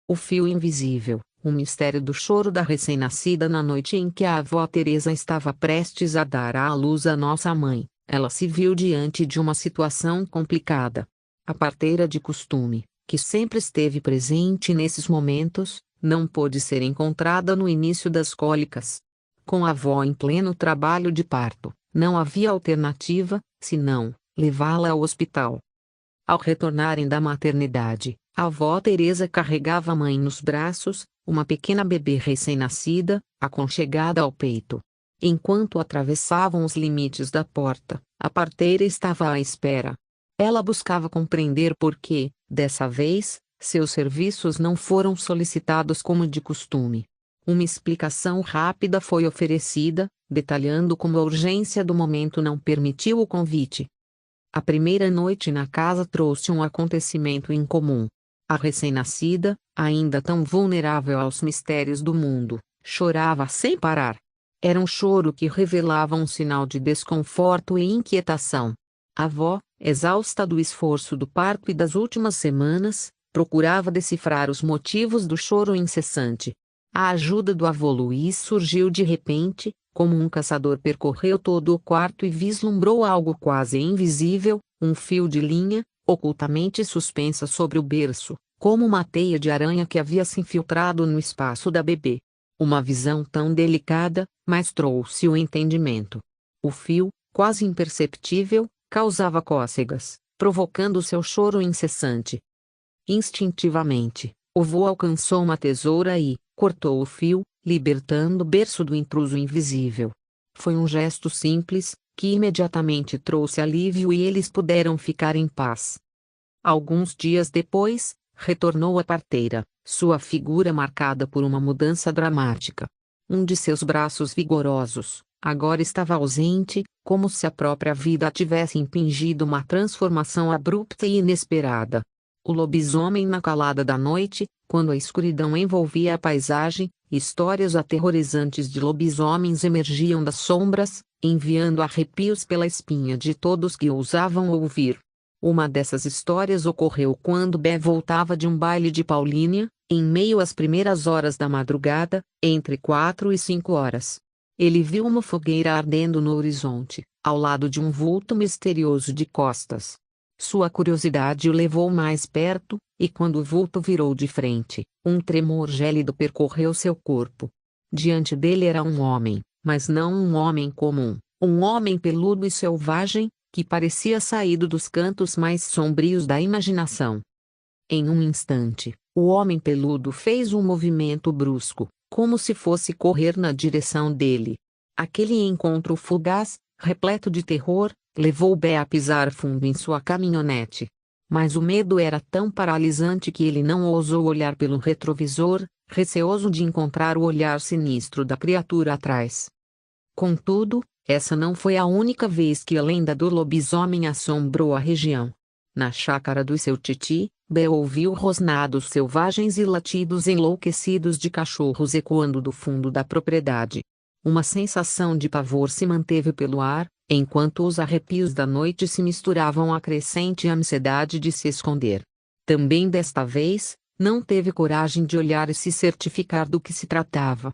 O fio invisível, o mistério do choro da recém-nascida na noite em que a avó Teresa estava prestes a dar à luz a nossa mãe. Ela se viu diante de uma situação complicada. A parteira de costume, que sempre esteve presente nesses momentos, não pôde ser encontrada no início das cólicas. Com a avó em pleno trabalho de parto, não havia alternativa, senão levá-la ao hospital. Ao retornarem da maternidade, a avó Teresa carregava a mãe nos braços, uma pequena bebê recém-nascida, aconchegada ao peito. Enquanto atravessavam os limites da porta, a parteira estava à espera. Ela buscava compreender por que, dessa vez, seus serviços não foram solicitados como de costume. Uma explicação rápida foi oferecida, detalhando como a urgência do momento não permitiu o convite. A primeira noite na casa trouxe um acontecimento incomum. A recém-nascida, ainda tão vulnerável aos mistérios do mundo, chorava sem parar. Era um choro que revelava um sinal de desconforto e inquietação. A avó, exausta do esforço do parto e das últimas semanas, procurava decifrar os motivos do choro incessante. A ajuda do avô Luís surgiu de repente, como um caçador percorreu todo o quarto e vislumbrou algo quase invisível, um fio de linha, ocultamente suspensa sobre o berço, como uma teia de aranha que havia se infiltrado no espaço da bebê. Uma visão tão delicada, mas trouxe o entendimento. O fio, quase imperceptível, causava cócegas, provocando seu choro incessante. Instintivamente, o vô alcançou uma tesoura e cortou o fio, libertando o berço do intruso invisível. Foi um gesto simples, que imediatamente trouxe alívio e eles puderam ficar em paz. Alguns dias depois, retornou a parteira, sua figura marcada por uma mudança dramática. Um de seus braços vigorosos, agora estava ausente, como se a própria vida a tivesse impingido uma transformação abrupta e inesperada. O lobisomem na calada da noite, quando a escuridão envolvia a paisagem, histórias aterrorizantes de lobisomens emergiam das sombras, enviando arrepios pela espinha de todos que ousavam ouvir. Uma dessas histórias ocorreu quando Bé voltava de um baile de Paulínia, em meio às primeiras horas da madrugada, entre 4 e 5 horas. Ele viu uma fogueira ardendo no horizonte, ao lado de um vulto misterioso de costas. Sua curiosidade o levou mais perto, e quando o vulto virou de frente, um tremor gélido percorreu seu corpo. Diante dele era um homem, mas não um homem comum, um homem peludo e selvagem, que parecia saído dos cantos mais sombrios da imaginação. Em um instante, o homem peludo fez um movimento brusco, como se fosse correr na direção dele. Aquele encontro fugaz, repleto de terror, levou Bé a pisar fundo em sua caminhonete. Mas o medo era tão paralisante que ele não ousou olhar pelo retrovisor, receoso de encontrar o olhar sinistro da criatura atrás. Contudo, essa não foi a única vez que a lenda do lobisomem assombrou a região. Na chácara do seu titi, Bé ouviu rosnados selvagens e latidos enlouquecidos de cachorros ecoando do fundo da propriedade. Uma sensação de pavor se manteve pelo ar, enquanto os arrepios da noite se misturavam à crescente ansiedade de se esconder. Também desta vez, não teve coragem de olhar e se certificar do que se tratava.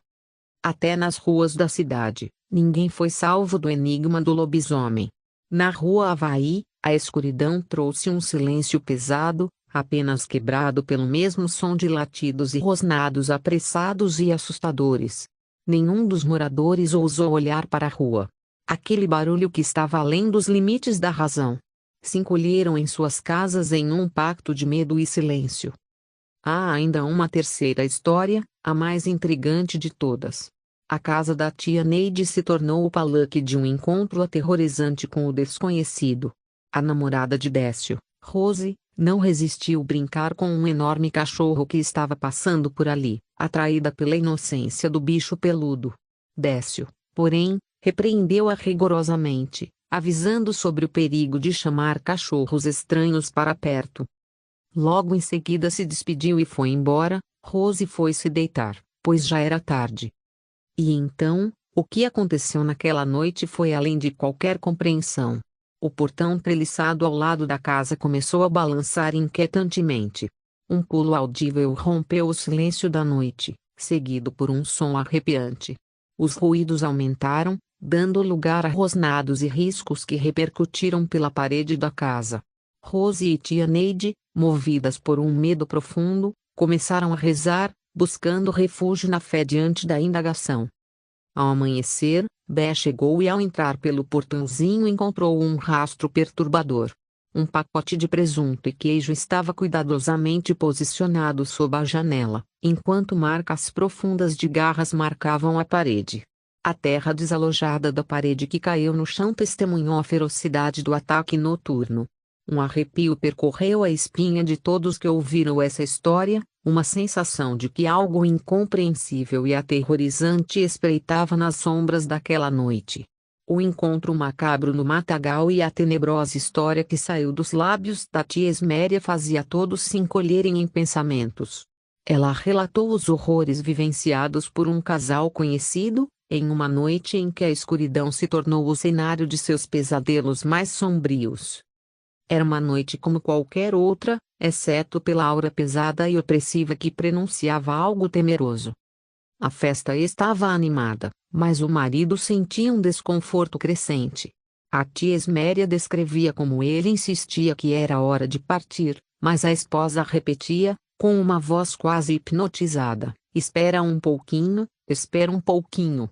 Até nas ruas da cidade, ninguém foi salvo do enigma do lobisomem. Na rua Havaí, a escuridão trouxe um silêncio pesado, apenas quebrado pelo mesmo som de latidos e rosnados apressados e assustadores. Nenhum dos moradores ousou olhar para a rua. Aquele barulho que estava além dos limites da razão. Se encolheram em suas casas em um pacto de medo e silêncio. Há ainda uma terceira história, a mais intrigante de todas. A casa da tia Neide se tornou o palanque de um encontro aterrorizante com o desconhecido. A namorada de Décio, Rose, não resistiu brincar com um enorme cachorro que estava passando por ali, atraída pela inocência do bicho peludo. Décio, porém, repreendeu-a rigorosamente, avisando sobre o perigo de chamar cachorros estranhos para perto. Logo em seguida se despediu e foi embora. Rose foi se deitar, pois já era tarde. E então, o que aconteceu naquela noite foi além de qualquer compreensão. O portão treliçado ao lado da casa começou a balançar inquietantemente. Um pulo audível rompeu o silêncio da noite, seguido por um som arrepiante. Os ruídos aumentaram, dando lugar a rosnados e riscos que repercutiram pela parede da casa. Rose e tia Neide, movidas por um medo profundo, começaram a rezar, buscando refúgio na fé diante da indagação. Ao amanhecer, Bé chegou e ao entrar pelo portãozinho encontrou um rastro perturbador. Um pacote de presunto e queijo estava cuidadosamente posicionado sob a janela, enquanto marcas profundas de garras marcavam a parede. A terra desalojada da parede que caiu no chão testemunhou a ferocidade do ataque noturno. Um arrepio percorreu a espinha de todos que ouviram essa história, uma sensação de que algo incompreensível e aterrorizante espreitava nas sombras daquela noite. O encontro macabro no matagal e a tenebrosa história que saiu dos lábios da tia Esméria fazia todos se encolherem em pensamentos. Ela relatou os horrores vivenciados por um casal conhecido, em uma noite em que a escuridão se tornou o cenário de seus pesadelos mais sombrios. Era uma noite como qualquer outra, exceto pela aura pesada e opressiva que prenunciava algo temeroso. A festa estava animada, mas o marido sentia um desconforto crescente. A tia Esméria descrevia como ele insistia que era hora de partir, mas a esposa repetia, com uma voz quase hipnotizada: espera um pouquinho, espera um pouquinho.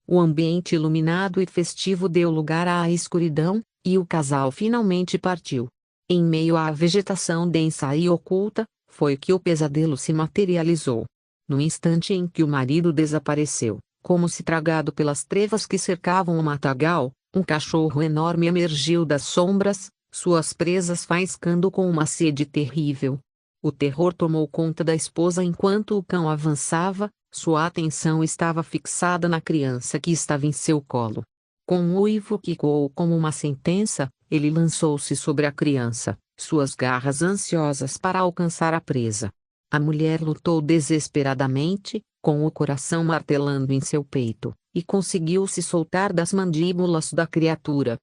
O ambiente iluminado e festivo deu lugar à escuridão, e o casal finalmente partiu. Em meio à vegetação densa e oculta, foi que o pesadelo se materializou. No instante em que o marido desapareceu, como se tragado pelas trevas que cercavam o matagal, um cachorro enorme emergiu das sombras, suas presas faiscando com uma sede terrível. O terror tomou conta da esposa enquanto o cão avançava, sua atenção estava fixada na criança que estava em seu colo. Com um uivo que ecoou como uma sentença, ele lançou-se sobre a criança, suas garras ansiosas para alcançar a presa. A mulher lutou desesperadamente, com o coração martelando em seu peito, e conseguiu se soltar das mandíbulas da criatura.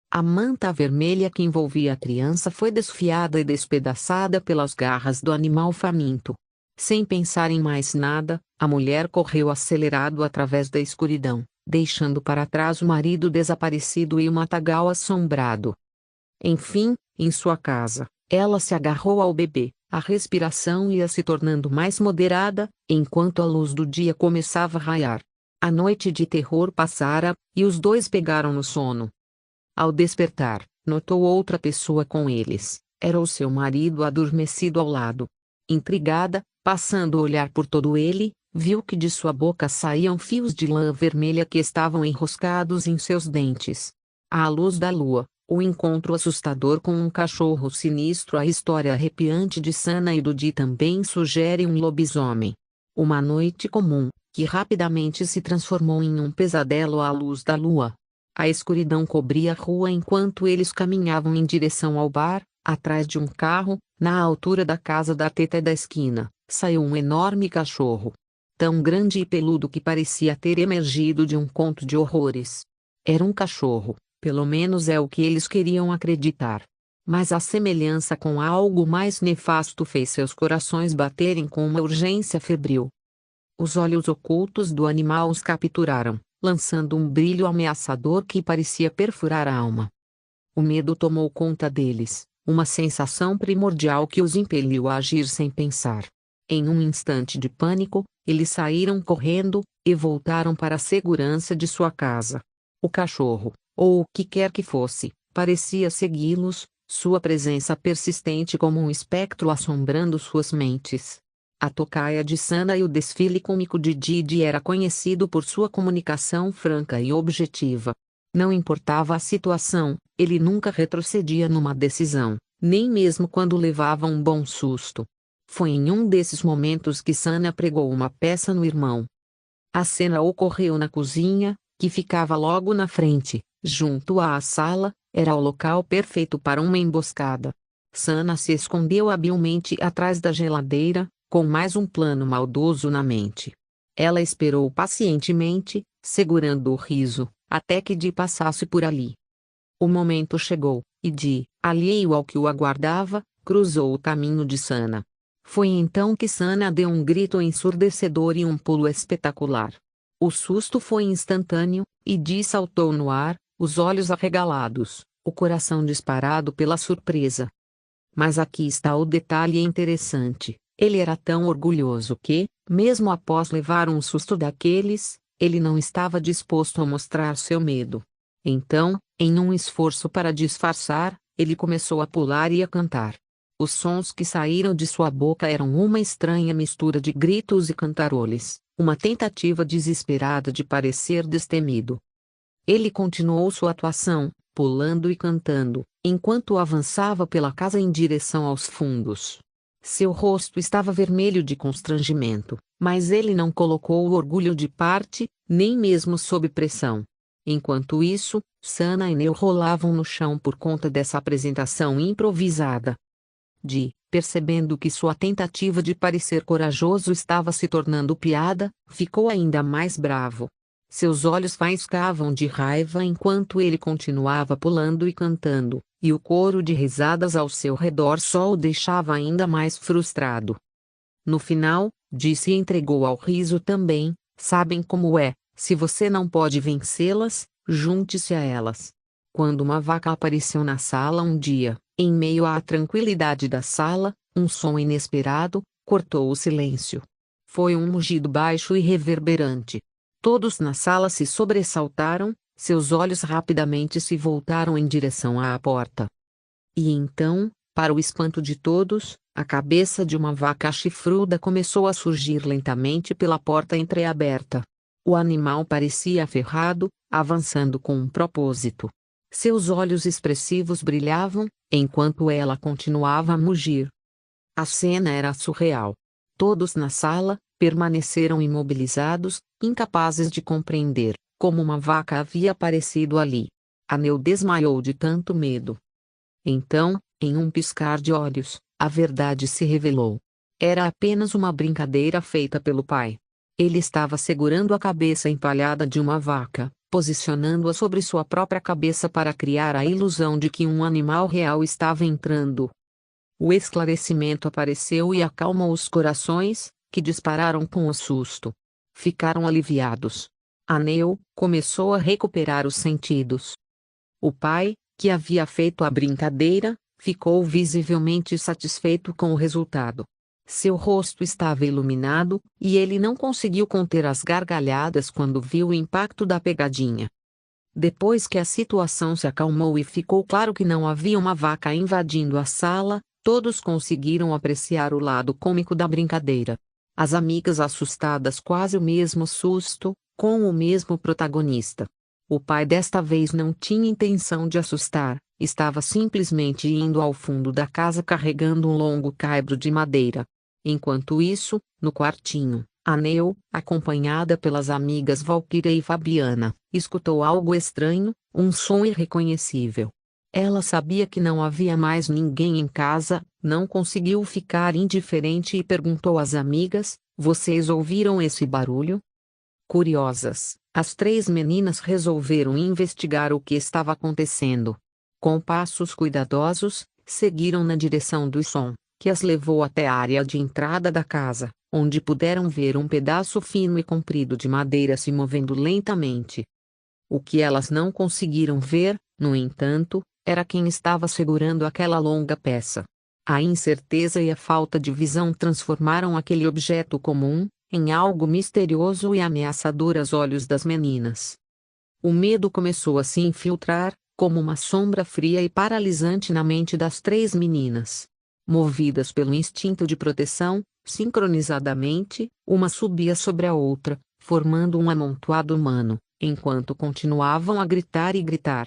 A manta vermelha que envolvia a criança foi desfiada e despedaçada pelas garras do animal faminto. Sem pensar em mais nada, a mulher correu acelerado através da escuridão, deixando para trás o marido desaparecido e o matagal assombrado. Enfim, em sua casa, ela se agarrou ao bebê. A respiração ia se tornando mais moderada, enquanto a luz do dia começava a raiar. A noite de terror passara, e os dois pegaram no sono. Ao despertar, notou outra pessoa com eles. Era o seu marido adormecido ao lado. Intrigada, passando o olhar por todo ele, viu que de sua boca saíam fios de lã vermelha que estavam enroscados em seus dentes. À luz da lua, o encontro assustador com um cachorro sinistro. A história arrepiante de Sana e Dudi também sugere um lobisomem. Uma noite comum, que rapidamente se transformou em um pesadelo à luz da lua. A escuridão cobria a rua enquanto eles caminhavam em direção ao bar. Atrás de um carro, na altura da casa da teta da esquina, saiu um enorme cachorro. Tão grande e peludo que parecia ter emergido de um conto de horrores. Era um cachorro. Pelo menos é o que eles queriam acreditar. Mas a semelhança com algo mais nefasto fez seus corações baterem com uma urgência febril. Os olhos ocultos do animal os capturaram, lançando um brilho ameaçador que parecia perfurar a alma. O medo tomou conta deles, uma sensação primordial que os impeliu a agir sem pensar. Em um instante de pânico, eles saíram correndo, e voltaram para a segurança de sua casa. O cachorro, ou o que quer que fosse, parecia segui-los, sua presença persistente como um espectro assombrando suas mentes. A tocaia de Sana e o desfile cômico de Didi era conhecido por sua comunicação franca e objetiva. Não importava a situação, ele nunca retrocedia numa decisão, nem mesmo quando levava um bom susto. Foi em um desses momentos que Sana pregou uma peça no irmão. A cena ocorreu na cozinha, que ficava logo na frente, junto à sala. Era o local perfeito para uma emboscada. Sana se escondeu habilmente atrás da geladeira, com mais um plano maldoso na mente. Ela esperou pacientemente, segurando o riso, até que Di passasse por ali. O momento chegou, e Di, alheio ao que o aguardava, cruzou o caminho de Sana. Foi então que Sana deu um grito ensurdecedor e um pulo espetacular. O susto foi instantâneo, e Dee saltou no ar, os olhos arregalados, o coração disparado pela surpresa. Mas aqui está o detalhe interessante: ele era tão orgulhoso que, mesmo após levar um susto daqueles, ele não estava disposto a mostrar seu medo. Então, em um esforço para disfarçar, ele começou a pular e a cantar. Os sons que saíram de sua boca eram uma estranha mistura de gritos e cantaroles, uma tentativa desesperada de parecer destemido. Ele continuou sua atuação, pulando e cantando, enquanto avançava pela casa em direção aos fundos. Seu rosto estava vermelho de constrangimento, mas ele não colocou o orgulho de parte, nem mesmo sob pressão. Enquanto isso, Sana e Neo rolavam no chão por conta dessa apresentação improvisada. Dee, percebendo que sua tentativa de parecer corajoso estava se tornando piada, ficou ainda mais bravo. Seus olhos faiscavam de raiva enquanto ele continuava pulando e cantando, e o coro de risadas ao seu redor só o deixava ainda mais frustrado. No final, Dee se entregou ao riso também. Sabem como é: se você não pode vencê-las, junte-se a elas. Quando uma vaca apareceu na sala um dia, em meio à tranquilidade da sala, um som inesperado cortou o silêncio. Foi um mugido baixo e reverberante. Todos na sala se sobressaltaram, seus olhos rapidamente se voltaram em direção à porta. E então, para o espanto de todos, a cabeça de uma vaca chifruda começou a surgir lentamente pela porta entreaberta. O animal parecia aferrado, avançando com um propósito. Seus olhos expressivos brilhavam, enquanto ela continuava a mugir. A cena era surreal. Todos na sala permaneceram imobilizados, incapazes de compreender como uma vaca havia aparecido ali. Neo desmaiou de tanto medo. Então, em um piscar de olhos, a verdade se revelou. Era apenas uma brincadeira feita pelo pai. Ele estava segurando a cabeça empalhada de uma vaca, posicionando-a sobre sua própria cabeça para criar a ilusão de que um animal real estava entrando. O esclarecimento apareceu e acalmou os corações, que dispararam com o susto. Ficaram aliviados. Neo começou a recuperar os sentidos. O pai, que havia feito a brincadeira, ficou visivelmente satisfeito com o resultado. Seu rosto estava iluminado, e ele não conseguiu conter as gargalhadas quando viu o impacto da pegadinha. Depois que a situação se acalmou e ficou claro que não havia uma vaca invadindo a sala, todos conseguiram apreciar o lado cômico da brincadeira. As amigas assustadas quase o mesmo susto, com o mesmo protagonista. O pai desta vez não tinha intenção de assustar, estava simplesmente indo ao fundo da casa carregando um longo caibro de madeira. Enquanto isso, no quartinho, Neo, acompanhada pelas amigas Valkyria e Fabiana, escutou algo estranho, um som irreconhecível. Ela sabia que não havia mais ninguém em casa, não conseguiu ficar indiferente e perguntou às amigas: "Vocês ouviram esse barulho?" Curiosas, as três meninas resolveram investigar o que estava acontecendo. Com passos cuidadosos, seguiram na direção do som, que as levou até a área de entrada da casa, onde puderam ver um pedaço fino e comprido de madeira se movendo lentamente. O que elas não conseguiram ver, no entanto, era quem estava segurando aquela longa peça. A incerteza e a falta de visão transformaram aquele objeto comum em algo misterioso e ameaçador aos olhos das meninas. O medo começou a se infiltrar, como uma sombra fria e paralisante na mente das três meninas. Movidas pelo instinto de proteção, sincronizadamente, uma subia sobre a outra, formando um amontoado humano, enquanto continuavam a gritar e gritar.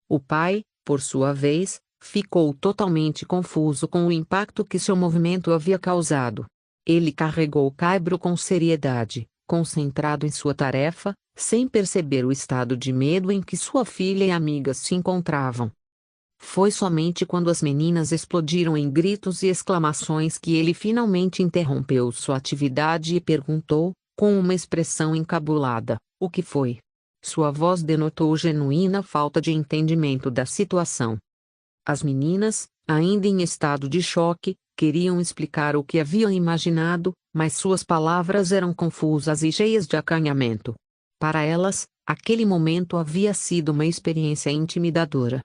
O pai, por sua vez, ficou totalmente confuso com o impacto que seu movimento havia causado. Ele carregou o caibro com seriedade, concentrado em sua tarefa, sem perceber o estado de medo em que sua filha e amigas se encontravam. Foi somente quando as meninas explodiram em gritos e exclamações que ele finalmente interrompeu sua atividade e perguntou, com uma expressão encabulada: "O que foi?" Sua voz denotou genuína falta de entendimento da situação. As meninas, ainda em estado de choque, Queriam explicar o que haviam imaginado, mas suas palavras eram confusas e cheias de acanhamento. Para elas, aquele momento havia sido uma experiência intimidadora.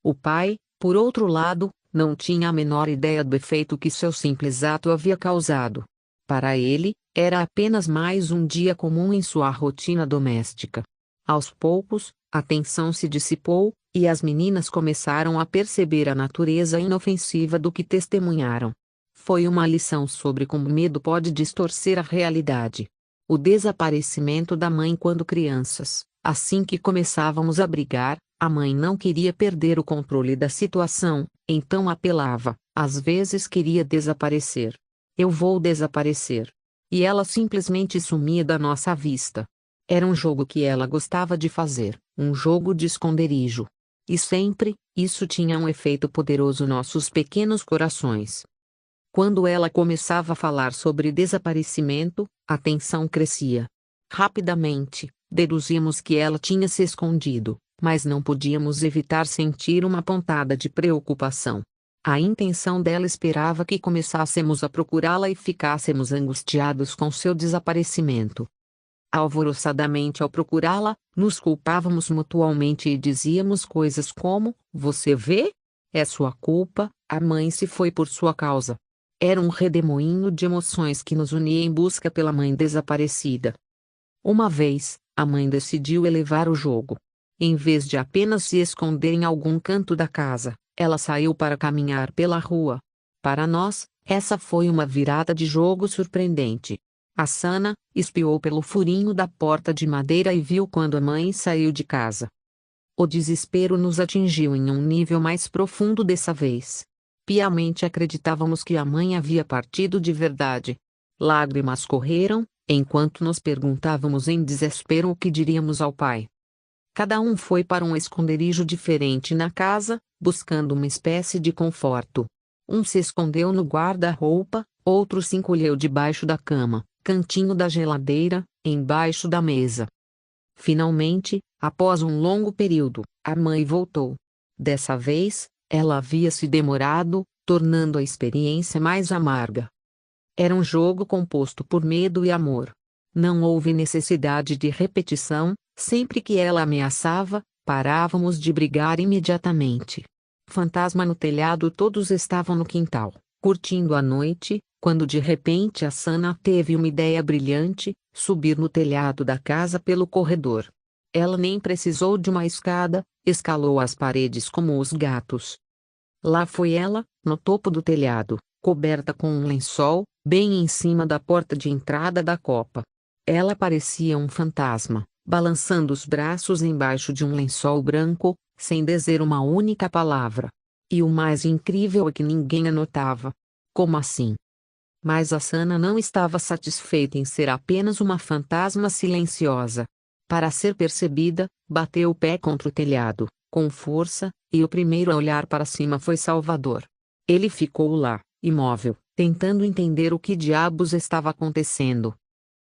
O pai, por outro lado, não tinha a menor ideia do efeito que seu simples ato havia causado. Para ele, era apenas mais um dia comum em sua rotina doméstica. Aos poucos, a tensão se dissipou, e as meninas começaram a perceber a natureza inofensiva do que testemunharam. Foi uma lição sobre como o medo pode distorcer a realidade. O desaparecimento da mãe quando crianças. Assim que começávamos a brigar, a mãe não queria perder o controle da situação, então apelava, às vezes queria desaparecer. Eu vou desaparecer. E ela simplesmente sumia da nossa vista. Era um jogo que ela gostava de fazer, um jogo de esconderijo. E sempre, isso tinha um efeito poderoso em nossos pequenos corações. Quando ela começava a falar sobre desaparecimento, a tensão crescia. Rapidamente, deduzimos que ela tinha se escondido, mas não podíamos evitar sentir uma pontada de preocupação. A intenção dela esperava que começássemos a procurá-la e ficássemos angustiados com seu desaparecimento. Alvoroçadamente ao procurá-la, nos culpávamos mutuamente e dizíamos coisas como: "Você vê? É sua culpa, a mãe se foi por sua causa." Era um redemoinho de emoções que nos unia em busca pela mãe desaparecida. Uma vez, a mãe decidiu elevar o jogo. Em vez de apenas se esconder em algum canto da casa, ela saiu para caminhar pela rua. Para nós, essa foi uma virada de jogo surpreendente. A Sana espiou pelo furinho da porta de madeira e viu quando a mãe saiu de casa. O desespero nos atingiu em um nível mais profundo dessa vez. Piamente acreditávamos que a mãe havia partido de verdade. Lágrimas correram, enquanto nos perguntávamos em desespero o que diríamos ao pai. Cada um foi para um esconderijo diferente na casa, buscando uma espécie de conforto. Um se escondeu no guarda-roupa, outro se encolheu debaixo da cama, cantinho da geladeira, embaixo da mesa. Finalmente, após um longo período, a mãe voltou. Dessa vez, ela havia se demorado, tornando a experiência mais amarga. Era um jogo composto por medo e amor. Não houve necessidade de repetição, sempre que ela ameaçava, parávamos de brigar imediatamente. Fantasma no telhado. Todos estavam no quintal, curtindo a noite, quando de repente a Sana teve uma ideia brilhante: subir no telhado da casa pelo corredor. Ela nem precisou de uma escada, escalou as paredes como os gatos. Lá foi ela, no topo do telhado, coberta com um lençol, bem em cima da porta de entrada da copa. Ela parecia um fantasma, balançando os braços embaixo de um lençol branco, sem dizer uma única palavra. E o mais incrível é que ninguém a notava. Como assim? Mas a Sana não estava satisfeita em ser apenas uma fantasma silenciosa. Para ser percebida, bateu o pé contra o telhado, com força, e o primeiro a olhar para cima foi Salvador. Ele ficou lá, imóvel, tentando entender o que diabos estava acontecendo.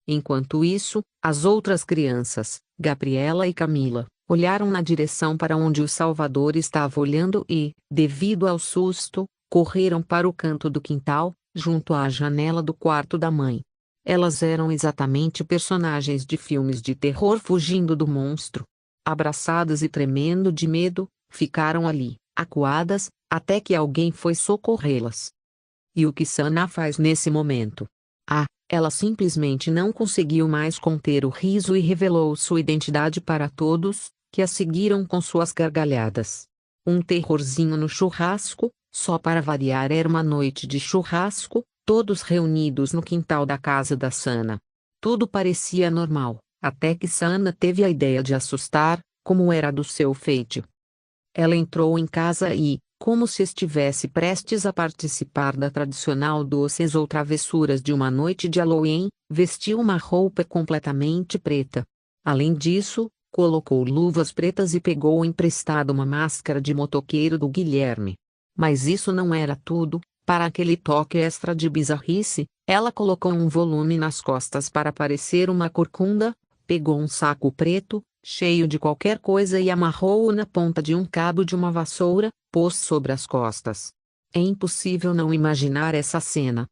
Enquanto isso, as outras crianças, Gabriela e Camila, olharam na direção para onde o Salvador estava olhando e, devido ao susto, correram para o canto do quintal, junto à janela do quarto da mãe. Elas eram exatamente personagens de filmes de terror fugindo do monstro. Abraçadas e tremendo de medo, ficaram ali, acuadas, até que alguém foi socorrê-las. E o que Sana faz nesse momento? Ela simplesmente não conseguiu mais conter o riso e revelou sua identidade para todos, que a seguiram com suas gargalhadas. Um terrorzinho no churrasco. Só para variar, era uma noite de churrasco, todos reunidos no quintal da casa da Sana. Tudo parecia normal, até que Sana teve a ideia de assustar, como era do seu feitio. Ela entrou em casa e, como se estivesse prestes a participar da tradicional doces ou travessuras de uma noite de Halloween, vestiu uma roupa completamente preta. Além disso, colocou luvas pretas e pegou emprestado uma máscara de motoqueiro do Guilherme. Mas isso não era tudo. Para aquele toque extra de bizarrice, ela colocou um volume nas costas para parecer uma corcunda, pegou um saco preto, cheio de qualquer coisa e amarrou-o na ponta de um cabo de uma vassoura, pôs sobre as costas. É impossível não imaginar essa cena.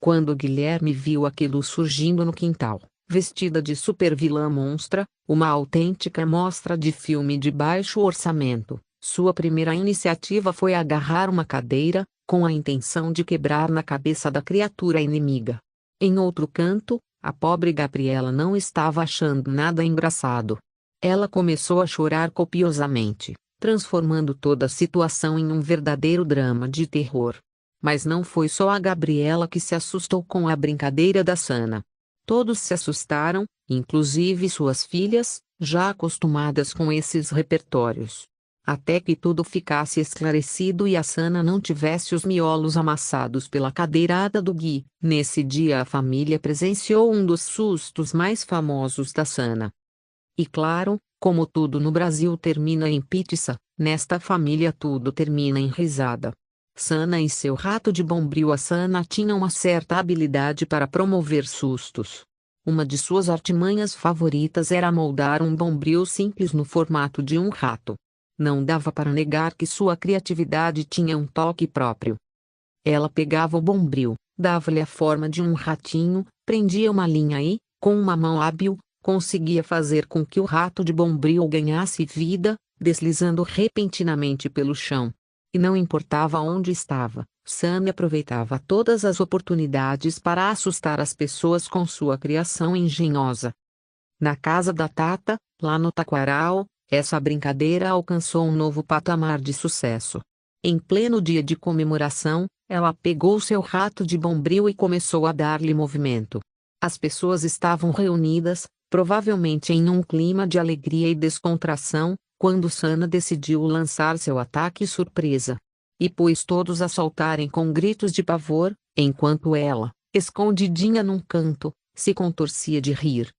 Quando Guilherme viu aquilo surgindo no quintal, vestida de supervilã monstra, uma autêntica mostra de filme de baixo orçamento, sua primeira iniciativa foi agarrar uma cadeira, com a intenção de quebrar na cabeça da criatura inimiga. Em outro canto, a pobre Gabriela não estava achando nada engraçado. Ela começou a chorar copiosamente, transformando toda a situação em um verdadeiro drama de terror. Mas não foi só a Gabriela que se assustou com a brincadeira da Sana. Todos se assustaram, inclusive suas filhas, já acostumadas com esses repertórios. Até que tudo ficasse esclarecido e a Sana não tivesse os miolos amassados pela cadeirada do Gui. Nesse dia a família presenciou um dos sustos mais famosos da Sana. E claro, como tudo no Brasil termina em pizza, nesta família tudo termina em risada. Sana e seu rato de bombril. A Sana tinha uma certa habilidade para promover sustos. Uma de suas artimanhas favoritas era moldar um bombril simples no formato de um rato. Não dava para negar que sua criatividade tinha um toque próprio. Ela pegava o bombril, dava-lhe a forma de um ratinho, prendia uma linha e, com uma mão hábil, conseguia fazer com que o rato de bombril ganhasse vida, deslizando repentinamente pelo chão. E não importava onde estava, Sana aproveitava todas as oportunidades para assustar as pessoas com sua criação engenhosa. Na casa da Tata, lá no Taquaral, essa brincadeira alcançou um novo patamar de sucesso. Em pleno dia de comemoração, ela pegou seu rato de bombril e começou a dar-lhe movimento. As pessoas estavam reunidas, provavelmente em um clima de alegria e descontração, quando Sana decidiu lançar seu ataque surpresa. E pôs todos a saltarem com gritos de pavor, enquanto ela, escondidinha num canto, se contorcia de rir.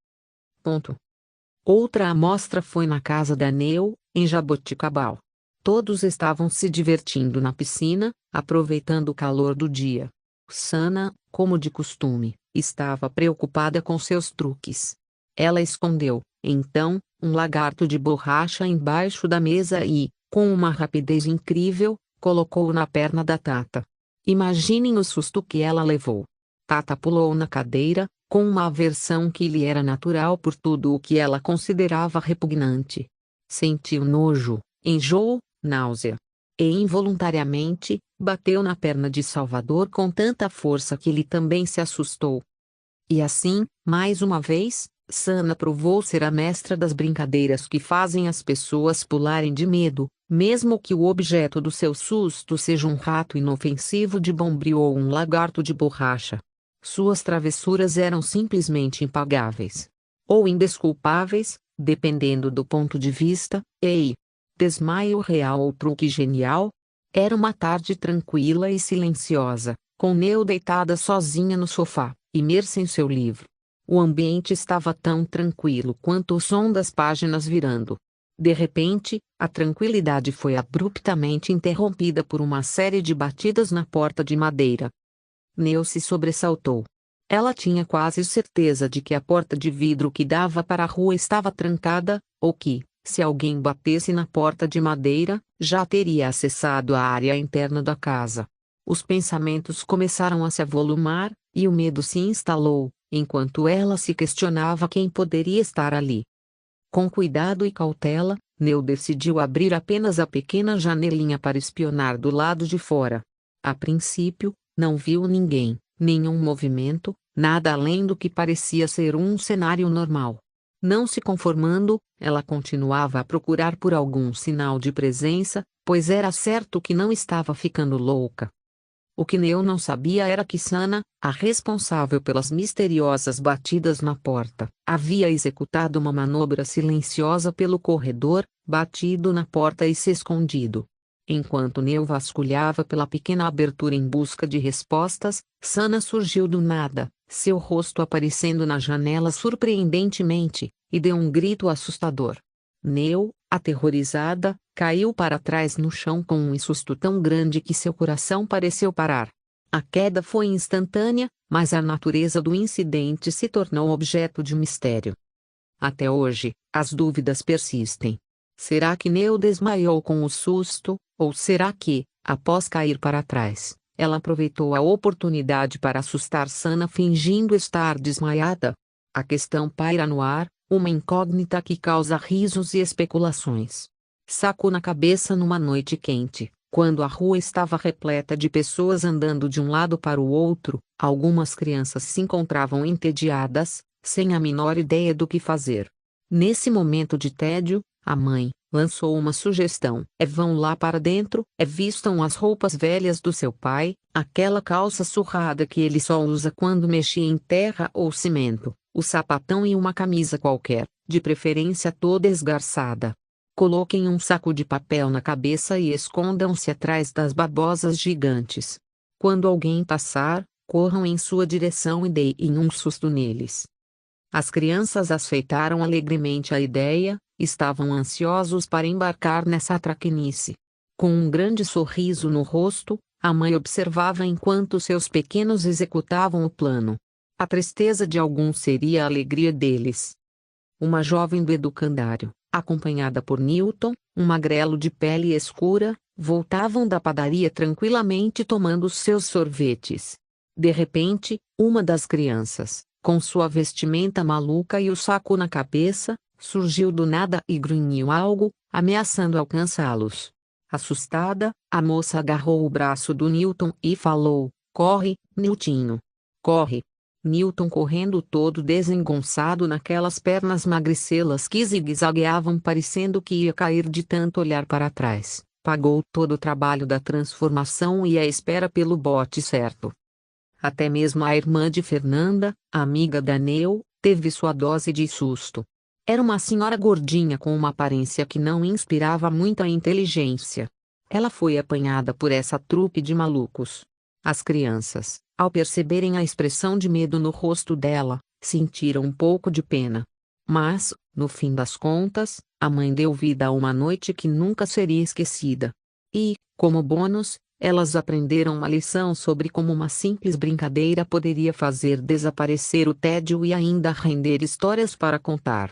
Outra amostra foi na casa da Neu, em Jaboticabal. Todos estavam se divertindo na piscina, aproveitando o calor do dia. Sana, como de costume, estava preocupada com seus truques. Ela escondeu, então, um lagarto de borracha embaixo da mesa e, com uma rapidez incrível, colocou-o na perna da Tata. Imaginem o susto que ela levou. Tata pulou na cadeira, com uma aversão que lhe era natural por tudo o que ela considerava repugnante. Sentiu nojo, enjoo, náusea. E involuntariamente, bateu na perna de Salvador com tanta força que ele também se assustou. E assim, mais uma vez, Sana provou ser a mestra das brincadeiras que fazem as pessoas pularem de medo, mesmo que o objeto do seu susto seja um rato inofensivo de bombril ou um lagarto de borracha. Suas travessuras eram simplesmente impagáveis. Ou indesculpáveis, dependendo do ponto de vista. Desmaio real ou truque genial? Era uma tarde tranquila e silenciosa, com Neu deitada sozinha no sofá, imersa em seu livro. O ambiente estava tão tranquilo quanto o som das páginas virando. De repente, a tranquilidade foi abruptamente interrompida por uma série de batidas na porta de madeira. Neu se sobressaltou. Ela tinha quase certeza de que a porta de vidro que dava para a rua estava trancada, ou que, se alguém batesse na porta de madeira, já teria acessado a área interna da casa. Os pensamentos começaram a se avolumar, e o medo se instalou, enquanto ela se questionava quem poderia estar ali. Com cuidado e cautela, Neu decidiu abrir apenas a pequena janelinha para espionar do lado de fora. A princípio, não viu ninguém, nenhum movimento, nada além do que parecia ser um cenário normal. Não se conformando, ela continuava a procurar por algum sinal de presença, pois era certo que não estava ficando louca. O que Neu não sabia era que Sana, a responsável pelas misteriosas batidas na porta, havia executado uma manobra silenciosa pelo corredor, batido na porta e se escondido. Enquanto Neu vasculhava pela pequena abertura em busca de respostas, Sana surgiu do nada, seu rosto aparecendo na janela surpreendentemente, e deu um grito assustador. Neu, aterrorizada, caiu para trás no chão com um susto tão grande que seu coração pareceu parar. A queda foi instantânea, mas a natureza do incidente se tornou objeto de mistério. Até hoje, as dúvidas persistem. Será que Neu desmaiou com o susto, ou será que, Após cair para trás, ela aproveitou a oportunidade para assustar Sana fingindo estar desmaiada. A questão paira no ar, uma incógnita que causa risos e especulações. Saco na cabeça numa noite quente, quando a rua estava repleta de pessoas andando de um lado para o outro, algumas crianças se encontravam entediadas, sem a menor ideia do que fazer. Nesse momento de tédio, a mãe lançou uma sugestão: vão lá para dentro, vistam as roupas velhas do seu pai, aquela calça surrada que ele só usa quando mexe em terra ou cimento, o sapatão e uma camisa qualquer, de preferência toda esgarçada. Coloquem um saco de papel na cabeça e escondam-se atrás das babosas gigantes. Quando alguém passar, corram em sua direção e deem um susto neles. As crianças aceitaram alegremente a ideia, estavam ansiosos para embarcar nessa traquinice. Com um grande sorriso no rosto, a mãe observava enquanto seus pequenos executavam o plano. A tristeza de alguns seria a alegria deles. Uma jovem do educandário, acompanhada por Newton, um magrelo de pele escura, voltavam da padaria tranquilamente tomando seus sorvetes. De repente, uma das crianças, com sua vestimenta maluca e o saco na cabeça, surgiu do nada e grunhiu algo, ameaçando alcançá-los. Assustada, a moça agarrou o braço do Newton e falou: "Corre, Newtinho! Corre!" Newton correndo todo desengonçado naquelas pernas magricelas que zigue-zagueavam parecendo que ia cair de tanto olhar para trás, pagou todo o trabalho da transformação e a espera pelo bote certo. Até mesmo a irmã de Fernanda, amiga da Neu, teve sua dose de susto. Era uma senhora gordinha com uma aparência que não inspirava muita inteligência. Ela foi apanhada por essa trupe de malucos. As crianças, ao perceberem a expressão de medo no rosto dela, sentiram um pouco de pena. Mas, no fim das contas, a mãe deu vida a uma noite que nunca seria esquecida. E, como bônus, elas aprenderam uma lição sobre como uma simples brincadeira poderia fazer desaparecer o tédio e ainda render histórias para contar.